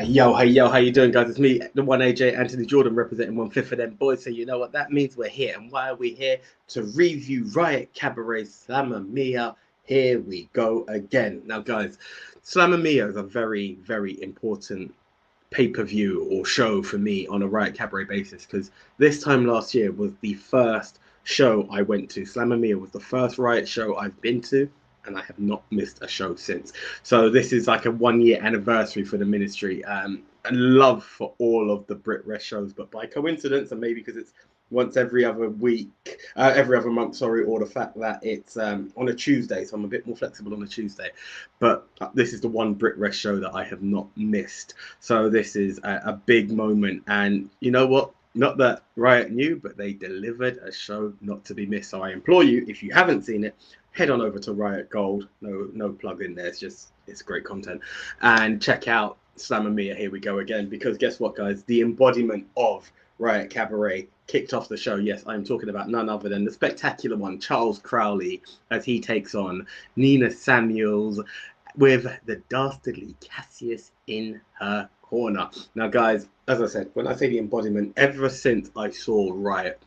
Hey yo, how you doing, guys? It's me, the one AJ Anthony Jordan, representing 1/5 of them boys. So you know what that means? We're here, and why are we here? To review Riot Cabaret Slamma Mia. Here we go again. Now, guys, Slamma Mia is a very, very important pay-per-view or show for me on a Riot Cabaret basis because this time last year was the first show I went to. Slamma Mia was the first Riot show I've been to, and I have not missed a show since. So this is like a 1 year anniversary for the ministry. And love for all of the Brit Rest shows, but by coincidence, and maybe because it's once every other week, every other month, sorry, or the fact that it's on a Tuesday, so I'm a bit more flexible on a Tuesday. But this is the one Brit Rest show that I have not missed. So this is a big moment, and you know what? Not that Riot knew, but they delivered a show not to be missed. So I implore you, if you haven't seen it, head on over to Riot Gold. No plug in there. It's great content, and check out Slamma Mia. Here we go again, because guess what, guys? The embodiment of Riot Cabaret kicked off the show. Yes, I'm talking about none other than the spectacular one, Charles Crowley, as he takes on Nina Samuels with the dastardly Cassius in her corner. Now, guys, as I said, when I say the embodiment, ever since I saw Riot,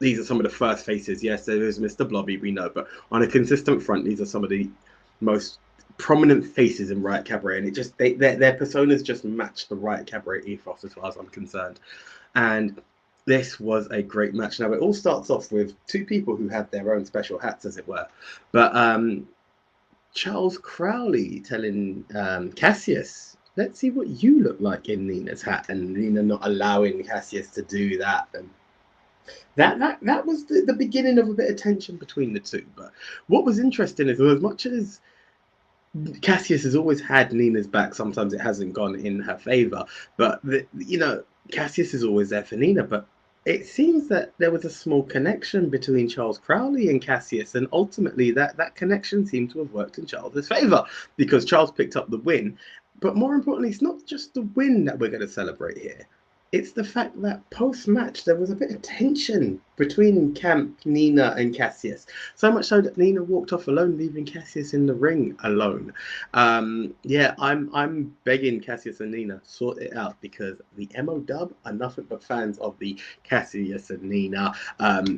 these are some of the first faces. Yes, there is Mr. Blobby, we know, but on a consistent front, these are some of the most prominent faces in Riot Cabaret, and their personas just match the Riot Cabaret ethos as far as I'm concerned. And this was a great match. Now, it all starts off with two people who have their own special hats, as it were. But Charles Crowley telling Cassius, let's see what you look like in Nina's hat, and Nina not allowing Cassius to do that. And that was the beginning of a bit of tension between the two. But what was interesting is, as much as Cassius has always had Nina's back, sometimes it hasn't gone in her favor. But Cassius is always there for Nina. But it seems that there was a small connection between Charles Crowley and Cassius, and ultimately that connection seemed to have worked in Charles's favor, because Charles picked up the win. But more importantly, it's not just the win that we're going to celebrate here. It's the fact that post-match there was a bit of tension between Camp, Nina, and Cassius. So much so that Nina walked off alone, leaving Cassius in the ring alone. I'm begging Cassius and Nina, sort it out, because the MOW are nothing but fans of the Cassius and Nina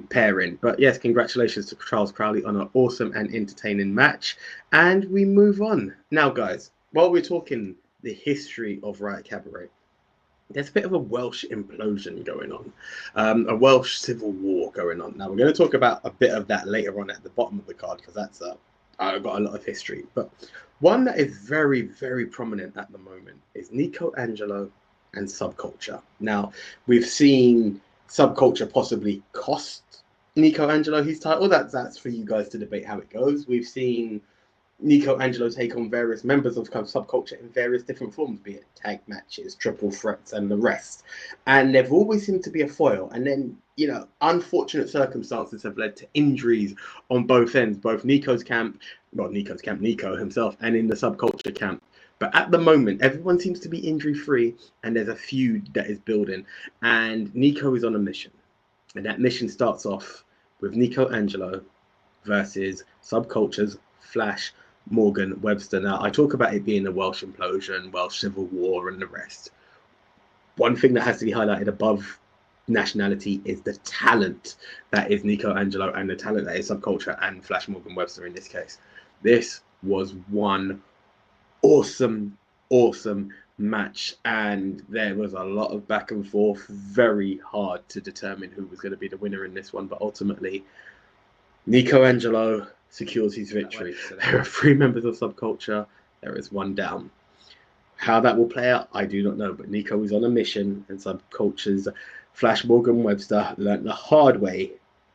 pairing. But yes, congratulations to Charles Crowley on an awesome and entertaining match. And we move on. Now, guys, while we're talking the history of Riot Cabaret, there's a bit of a Welsh implosion going on, a Welsh civil war going on. Now, we're going to talk about a bit of that later on at the bottom of the card, because that's I've got a lot of history. But one that is very, very prominent at the moment is Nico Angelo and Subculture. Now, we've seen Subculture possibly cost Nico Angelo his title. That's for you guys to debate how it goes. We've seen Nico Angelo take on various members of Subculture in various different forms, be it tag matches, triple threats, and the rest. And they've always seemed to be a foil. And then, unfortunate circumstances have led to injuries on both ends, both Nico himself, and in the Subculture camp. But at the moment, everyone seems to be injury-free, and there's a feud that is building. And Nico is on a mission. And that mission starts off with Nico Angelo versus Subculture's Flash Morgan Webster. Now, I talk about it being a Welsh implosion, Welsh civil war, and the rest. One thing that has to be highlighted above nationality is the talent that is Nico Angelo and the talent that is Subculture and Flash Morgan Webster in this case. This was one awesome match, and there was a lot of back and forth, very hard to determine who was going to be the winner in this one, but ultimately Nico Angelo secures his victory. There are 3 members of Subculture. There is 1 down. How that will play out, I do not know. But Nico is on a mission, and Subculture's Flash Morgan Webster learned the hard way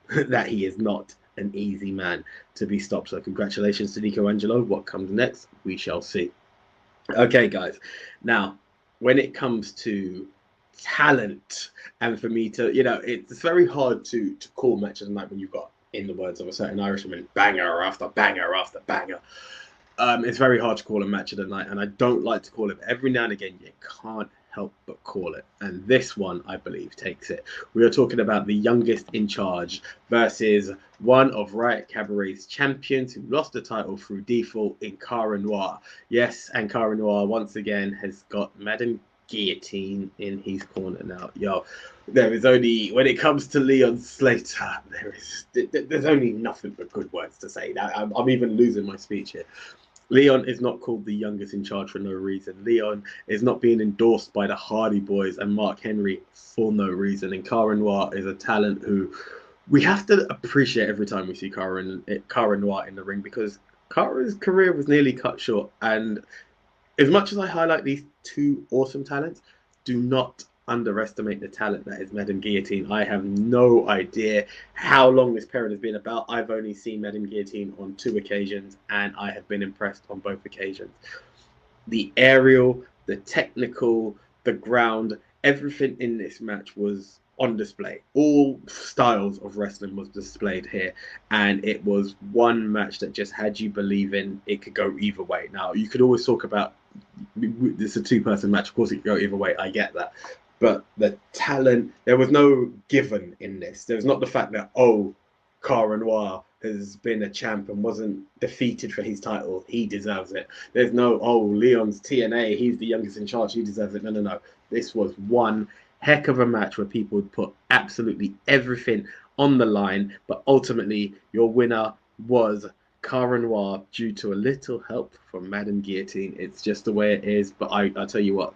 that he is not an easy man to be stopped. So congratulations to Nico Angelo. What comes next, we shall see. Okay, guys. Now, when it comes to talent, and for me to, it's very hard to call matches like when you've got, in the words of a certain Irishman, banger after banger after banger. It's very hard to call a match of the night, and I don't like to call it, but every now and again you can't help but call it. And this one, I believe, takes it. We are talking about the youngest in charge versus one of Riot Cabaret's champions who lost the title through default in Cara Noir. Yes, and Cara Noir once again has got Madame guillotine in his corner now. Yo, there is only, when it comes to Leon Slater, there's only nothing but good words to say. I'm even losing my speech here. Leon is not called the youngest in charge for no reason. Leon is not being endorsed by the Hardy Boys and Mark Henry for no reason. And Cara Noir is a talent who we have to appreciate every time we see Cara Noir in the ring, because Cara's career was nearly cut short. And as much as I highlight these two awesome talents, do not underestimate the talent that is Madame Guillotine. I have no idea how long this pairing has been about. I've only seen Madame Guillotine on 2 occasions, and I have been impressed on both occasions. The aerial, the technical, the ground, everything in this match was on display. All styles of wrestling was displayed here, and it was one match that just had you believing it could go either way. Now, you could always talk about it's a 2-person match, of course it could go either way, I get that, but the talent, there was no given in this. There was not the fact that, oh, Cara Noir has been a champ and wasn't defeated for his title, he deserves it. There's no, oh, Leon's TNA, he's the youngest in charge, he deserves it. No. This was one heck of a match where people would put absolutely everything on the line, but ultimately your winner was Cara Noir due to a little help from Madame Guillotine. It's just the way it is, but I tell you what,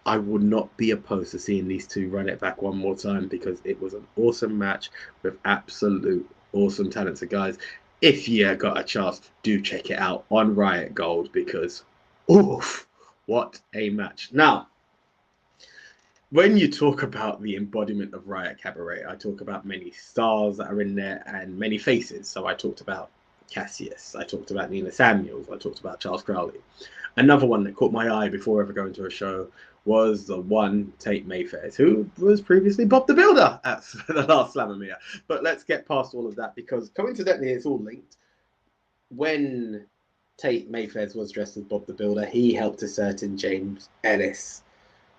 I would not be opposed to seeing these two run it back one more time, because it was an awesome match with absolute awesome talent. So guys, if you got a chance, do check it out on Riot Gold, because oof, what a match. Now, when you talk about the embodiment of Riot Cabaret, I talk about many stars that are in there and many faces. So I talked about Cassius, I talked about Nina Samuels, I talked about Charles Crowley. Another one that caught my eye before ever going to a show was the one Tate Mayfair, who was previously Bob the Builder at the last Slamma. But let's get past all of that, because coincidentally it's all linked. When Tate Mayfair was dressed as Bob the Builder, he helped a certain James Ellis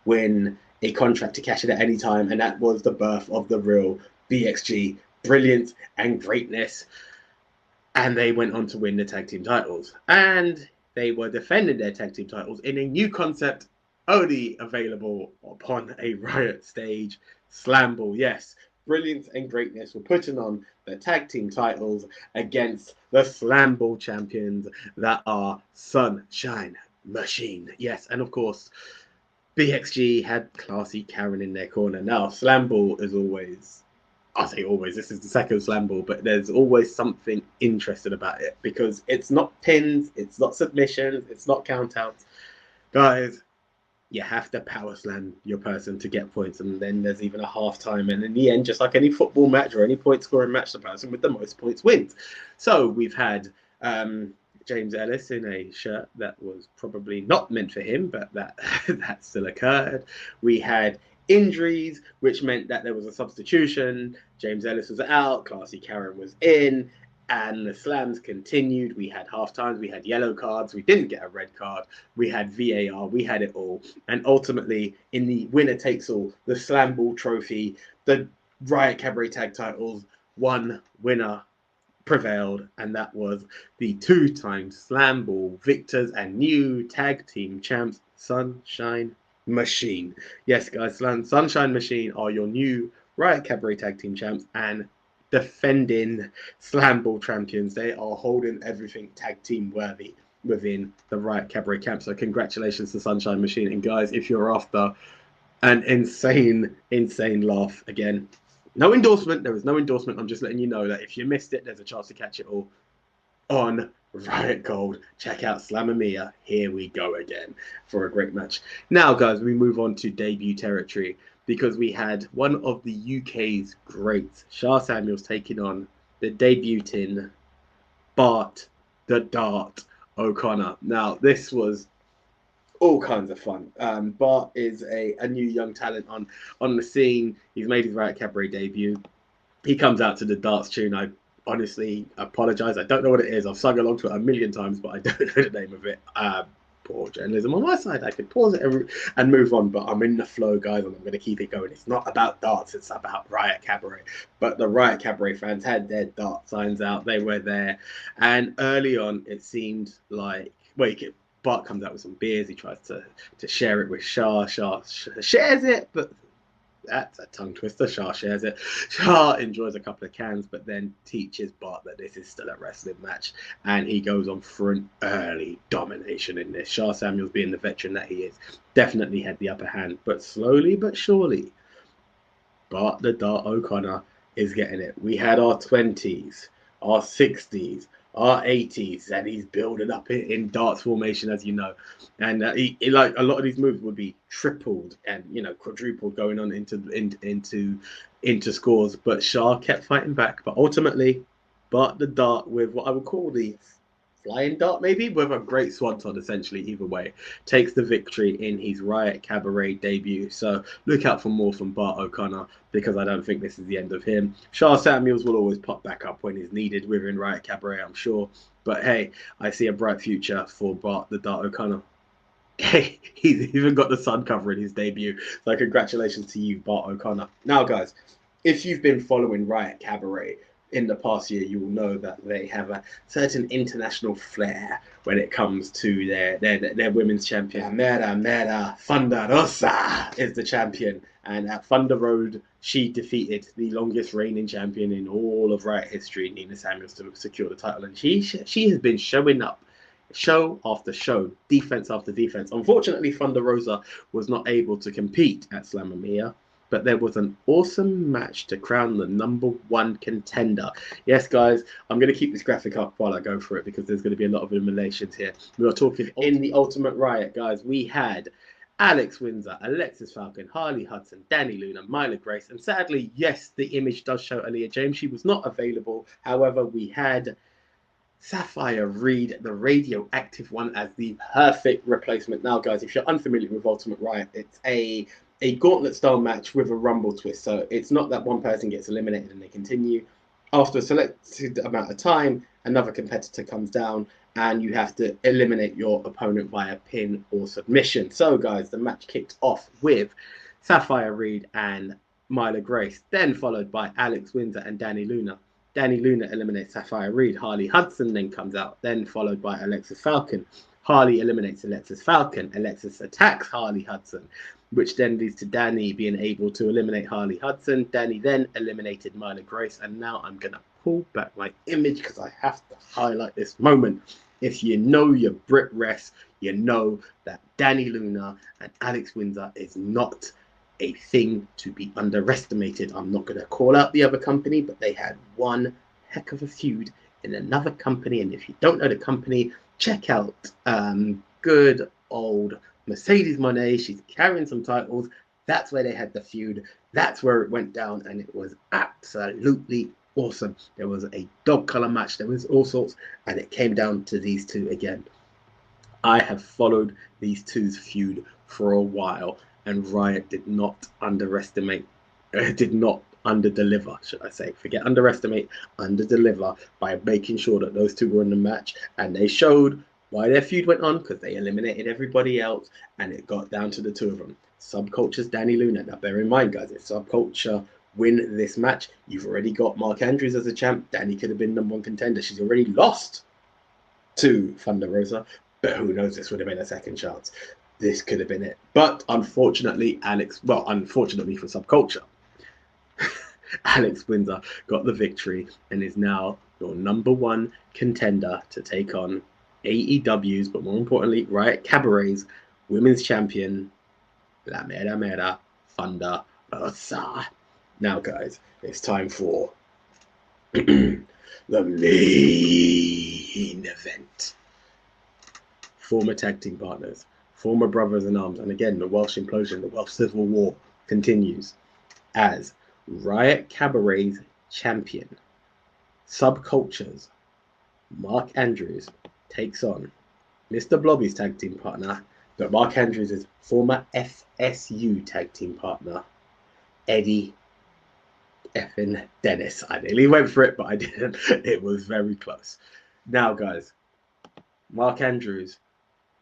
win a contract to cash it at any time, and that was the birth of the real BXG, brilliance and greatness. And they went on to win the tag team titles, and they were defending their tag team titles in a new concept only available upon a Riot stage, Slamble. Yes, brilliance and greatness were putting on the tag team titles against the Slamble champions that are Sunshine Machine. Yes, and of course BXG had Classy Karen in their corner. Now, Slamble is always, I say always, this is the second Slamble, but there's always something interesting about it, because it's not pins, it's not submissions, it's not countouts. Guys, you have to power slam your person to get points, and then there's even a halftime, and in the end, just like any football match or any point scoring match, the person with the most points wins. So we've had James Ellis in a shirt that was probably not meant for him, but that still occurred. We had injuries, which meant that there was a substitution. James Ellis was out, Classy Karen was in, and the slams continued. We had half times, we had yellow cards, we didn't get a red card, we had VAR, we had it all. And ultimately, in the winner takes all, the Slam Ball trophy, the Riot Cabaret tag titles, one winner prevailed, and that was the 2-time Slam Ball victors and new tag team champs, Sunshine Machine. Yes, guys, Sunshine Machine are your new Riot Cabaret tag team champs and defending Slam Ball champions. They are holding everything tag team worthy within the Riot Cabaret camp. So congratulations to Sunshine Machine. And guys, if you're after an insane laugh, again, no endorsement. There was no endorsement. I'm just letting you know that if you missed it, there's a chance to catch it all on Riot Gold. Check out Slamma. Here we go again for a great match. Now, guys, we move on to debut territory, because we had one of the UK's greats, Shah Samuels, taking on the debuting Bart the Dart O'Connor. Now, this was all kinds of fun. Bart is a new young talent on the scene. He's made his Riot Cabaret debut. He comes out to the darts tune. I honestly apologize. I don't know what it is. I've sung along to it a million times, but I don't know the name of it. Poor journalism on my side. I could pause it and move on, but I'm in the flow, guys, and I'm going to keep it going. It's not about darts, it's about Riot Cabaret. But the Riot Cabaret fans had their dart signs out. They were there. And early on, it seemed like, Bart comes out with some beers. He tries to share it with Shah. Shah shares it, but that's a tongue twister. Shah shares it. Shah enjoys a couple of cans, but then teaches Bart that this is still a wrestling match, and he goes on for an early domination in this. Shah Samuels, being the veteran that he is, definitely had the upper hand, but slowly but surely, Bart the Dart O'Connor is getting it. We had our 20s, our 60s, our 80s, and he's building up in darts formation, as you know. And he like a lot of these moves would be tripled and quadrupled going on into scores. But Shah kept fighting back. But ultimately, Bart the Dart, with what I would call the flying dart, maybe with a great swanton, essentially, either way, takes the victory in his Riot Cabaret debut. So look out for more from Bart O'Connor, because I don't think this is the end of him. Shah Samuels will always pop back up when he's needed within Riot Cabaret, I'm sure. But hey, I see a bright future for Bart the Dart O'Connor. Hey, he's even got the sun covering his debut. So congratulations to you, Bart O'Connor. Now, guys, if you've been following Riot Cabaret in the past year, you will know that they have a certain international flair when it comes to their women's champion. Mera Thunder Rosa is the champion, and at Thunder Road, she defeated the longest reigning champion in all of Riot history, Nina Samuels, to secure the title, and she has been showing up show after show, defense after defense. Unfortunately, Thunder Rosa was not able to compete at Slamma, but there was an awesome match to crown the #1 contender. Yes, guys, I'm going to keep this graphic up while I go for it, because there's going to be a lot of eliminations here. We are talking in the Ultimate Riot, guys. We had Alex Windsor, Alexis Falcon, Harley Hudson, Danny Luna, Myla Grace, and sadly, yes, the image does show Aaliyah James. She was not available. However, we had Sapphire Reed, the radioactive one, as the perfect replacement. Now, guys, if you're unfamiliar with Ultimate Riot, it's a gauntlet style match with a rumble twist. So it's not that one person gets eliminated and they continue. After a selected amount of time, another competitor comes down and you have to eliminate your opponent via pin or submission. So, guys, the match kicked off with Sapphire Reed and Myla Grace, then followed by Alex Windsor and Danny Luna. Danny Luna eliminates Sapphire Reed. Harley Hudson then comes out, then followed by Alexis Falcon. Harley eliminates Alexis Falcon. Alexis attacks Harley Hudson, which then leads to Danny being able to eliminate Harley Hudson. Danny then eliminated Myla Grace, and now I'm going to pull back my image because I have to highlight this moment. If you know your Brit Rest, you know that Danny Luna and Alex Windsor is not a thing to be underestimated. I'm not going to call out the other company, but they had one heck of a feud in another company. And if you don't know the company, check out good old Mercedes Moné. She's carrying some titles. That's where they had the feud. That's where it went down, and it was absolutely awesome. There was a dog color match. There was all sorts, and it came down to these two again. I have followed these two's feud for a while, and Riot did not underdeliver, should I say. Forget underestimate, underdeliver, by making sure that those two were in the match. And they showed why their feud went on, because they eliminated everybody else, and it got down to the two of them. Subculture's Danny Luna. Now, bear in mind, guys, if Subculture win this match, you've already got Mark Andrews as a champ. Danny could have been #1 contender. She's already lost to Thunder Rosa, but who knows, this would have been a second chance. This could have been it. But unfortunately, unfortunately for Subculture, Alex Windsor got the victory and is now your #1 contender to take on AEW's, but more importantly, Riot Cabaret's women's champion, La Mera Thunder Rosa. Now, guys, it's time for the main event. Former tag team partners, former brothers in arms, and again, the Welsh implosion, the Welsh Civil War continues as Riot Cabaret's champion, Subculture's Mark Andrews takes on Mr. Blobby's tag team partner, but Mark Andrews' former FSU tag team partner, Eddie effing Dennis. I nearly went for it, but I didn't. It was very close. Now, guys, Mark Andrews'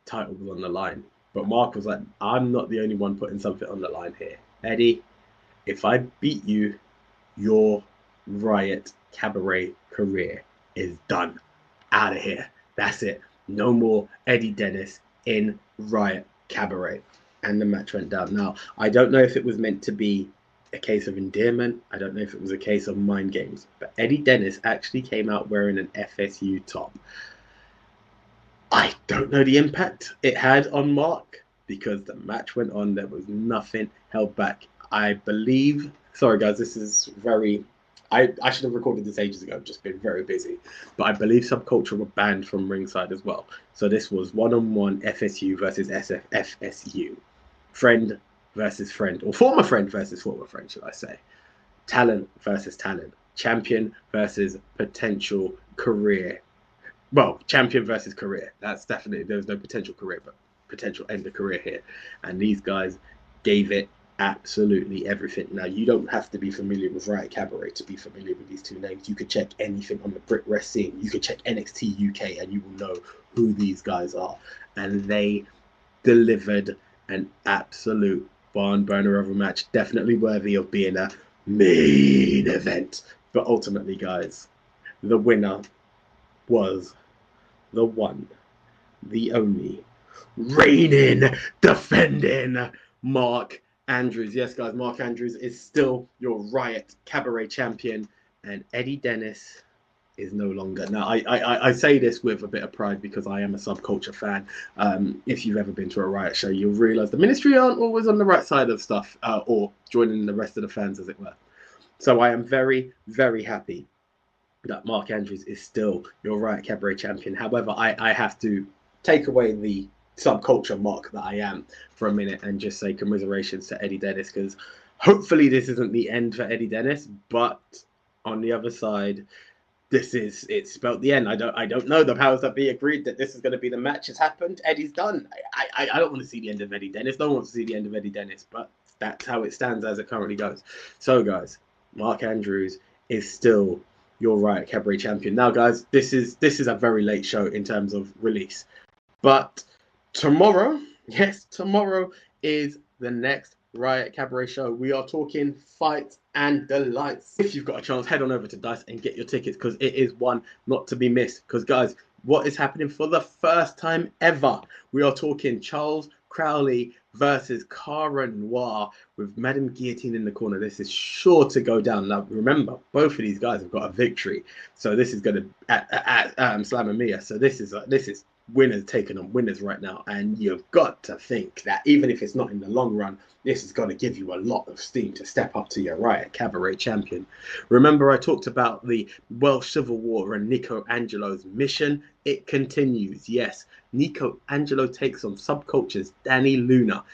title was on the line, but Mark was like, I'm not the only one putting something on the line here. Eddie, if I beat you, your Riot Cabaret career is done. Out of here. That's it. No more Eddie Dennis. in Riot Cabaret. And the match went down. Now, I don't know if it was meant to be a case of endearment. I don't know if it was a case of mind games. But Eddie Dennis actually came out wearing an FSU top. I don't know the impact it had on Mark because the match went on. There was nothing held back. I believe, sorry guys, this is very, I should have recorded this ages ago. I've just been very busy. But I believe Subculture were banned from ringside as well. So this was one-on-one FSU versus FSU. Friend versus friend, or former friend versus former friend, should I say. Talent versus talent. Champion versus potential career. Well, champion versus career. That's definitely, there was no potential career, but potential end of career here. And these guys gave it absolutely everything. Now, you don't have to be familiar with Riot Cabaret to be familiar with these two names. You could check anything on the Brit Rest scene. You could check NXT UK and you will know who these guys are. And they delivered an absolute barn burner of a match. Definitely worthy of being a main event. But ultimately, guys, the winner was the one, the only, reigning, defending Mark Andrews. Yes, guys, Mark Andrews is still your Riot Cabaret champion, and Eddie Dennis is no longer. Now, I say this with a bit of pride because I am a Subculture fan. If you've ever been to a Riot show, you'll realise the ministry aren't always on the right side of stuff, or joining the rest of the fans, as it were. So I am very, very happy that Mark Andrews is still your Riot Cabaret champion. However, I have to take away the Subculture Mark that I am for a minute and just say commiserations to Eddie Dennis, because hopefully this isn't the end for Eddie Dennis, but on the other side, it's spelt the end. I don't know. The powers that be agreed that this is going to be the match. Has happened. Eddie's done. I don't want to see the end of Eddie Dennis. No one wants to see the end of Eddie Dennis, but that's how it stands as it currently goes. So, guys, Mark Andrews is still your Riot Cabaret champion. Now, guys, this is a very late show in terms of release, but tomorrow, yes, tomorrow is the next Riot Cabaret show. We are talking Fights and Delights. If you've got a chance, head on over to Dice and get your tickets, because it is one not to be missed. Because, guys, what is happening for the first time ever? We are talking Charles Crowley versus Cara Noir with Madame Guillotine in the corner. This is sure to go down. Now, remember, both of these guys have got a victory, so this is going to at Slamma Mia. So this is winners taking on winners right now, and you've got to think that even if it's not in the long run, this is going to give you a lot of steam to step up to your Riot Cabaret champion. Remember, I talked about the Welsh Civil War and Nico Angelo's mission. It continues. Yes, Nico Angelo takes on Subculture's Danny Luna.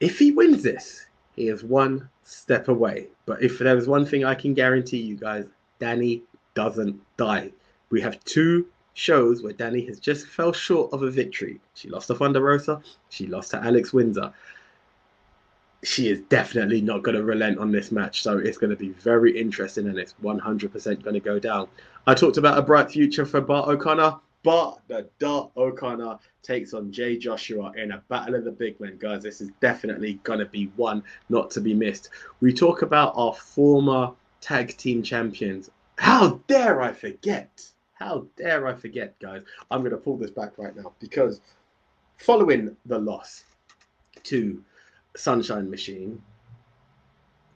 If he wins this, he is one step away. But if there is one thing I can guarantee you guys, Danny doesn't die. We have two shows where Danny has just fell short of a victory. She lost to Thunder Rosa. She lost to Alex Windsor. She is definitely not going to relent on this match. So it's going to be very interesting, and it's 100% going to go down. I talked about a bright future for Bart O'Connor. But the Dart O'Connor takes on Jay Joshua in a battle of the big men. Guys, this is definitely going to be one not to be missed. We talk about our former tag team champions. How dare I forget? How dare I forget, guys? I'm going to pull this back right now, because following the loss to Sunshine Machine,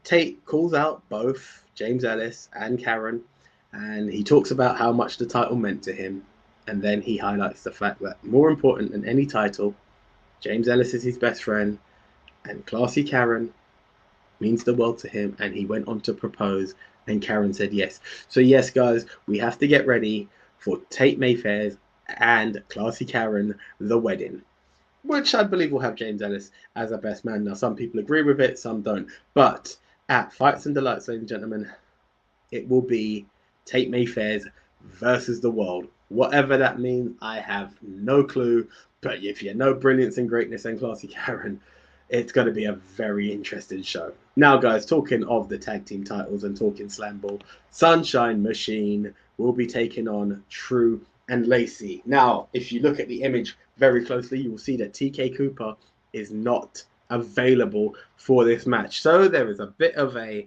Tate calls out both James Ellis and Karen, and he talks about how much the title meant to him. And then he highlights the fact that more important than any title, James Ellis is his best friend, and Classy Karen means the world to him. And he went on to propose, and Karen said yes. So yes, guys, we have to get ready for Tate Mayfair's and Classy Karen, the wedding, which I believe will have James Ellis as a best man. Now, some people agree with it, some don't. But at Fights and Delights, ladies and gentlemen, it will be Tate Mayfair's versus the world. Whatever that means, I have no clue. But if you know Brilliance and Greatness and Classy Karen, it's going to be a very interesting show. Now, guys, talking of the tag team titles and talking Slam Ball, Sunshine Machine will be taking on True and Lacey. Now, if you look at the image very closely, you will see that TK Cooper is not available for this match. So there is a bit of a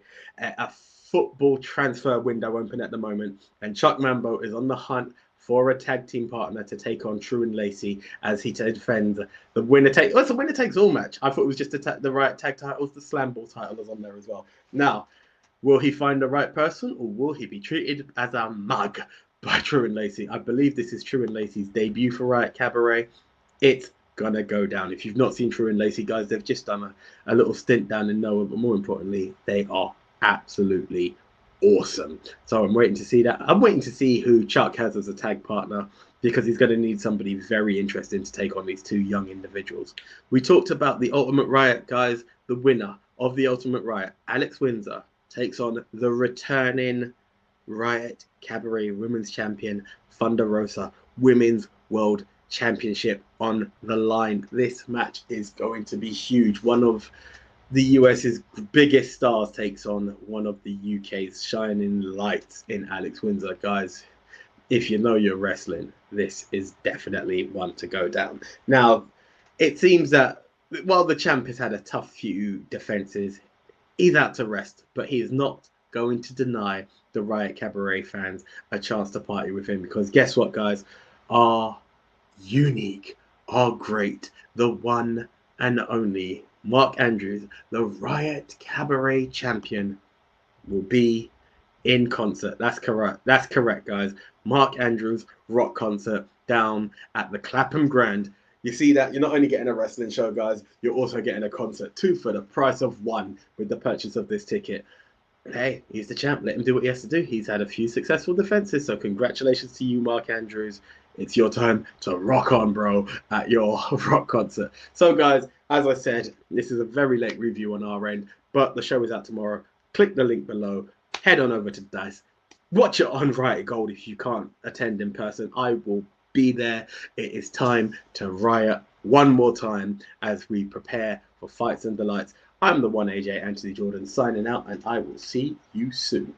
football transfer window open at the moment, and Chuck Mambo is on the hunt for a tag team partner to take on True and Lacey as he defends the winner take. Well, it's a winner takes all match. I thought it was just the Riot tag titles. The Slam Ball title is on there as well. Now, will he find the right person, or will he be treated as a mug by True and Lacey? I believe this is True and Lacey's debut for Riot Cabaret. It's gonna go down. If you've not seen True and Lacey, guys, they've just done a little stint down in Noah, but more importantly, they are absolutely awesome. So I'm waiting to see that. I'm waiting to see who Chuck has as a tag partner, because he's going to need somebody very interesting to take on these two young individuals. We talked about the Ultimate Riot, guys. The winner of the Ultimate Riot, Alex Windsor, takes on the returning Riot Cabaret Women's Champion, Thunder Rosa, Women's World Championship on the line. This match is going to be huge. One of the US's biggest stars takes on one of the UK's shining lights in Alex Windsor. Guys, if you know your wrestling, this is definitely one to go down. Now, it seems that while the champ has had a tough few defenses, he's out to rest, but he is not going to deny the Riot Cabaret fans a chance to party with him, because guess what, guys? Our unique, our great, the one and only Mark Andrews, the Riot Cabaret champion, will be in concert. That's correct. That's correct, guys. Mark Andrews rock concert down at the Clapham Grand. You see that? You're not only getting a wrestling show, guys, you're also getting a concert, 2 for the price of 1 with the purchase of this ticket. Hey, he's the champ. Let him do what he has to do. He's had a few successful defenses, so congratulations to you, Mark Andrews. It's your time to rock on, bro, at your rock concert. So, guys, as I said, this is a very late review on our end, but the show is out tomorrow. Click the link below. Head on over to Dice. Watch it on Riot Gold if you can't attend in person. I will be there. It is time to riot one more time as we prepare for Fights and Delights. I'm the one AJ Anthony Jordan signing out, and I will see you soon.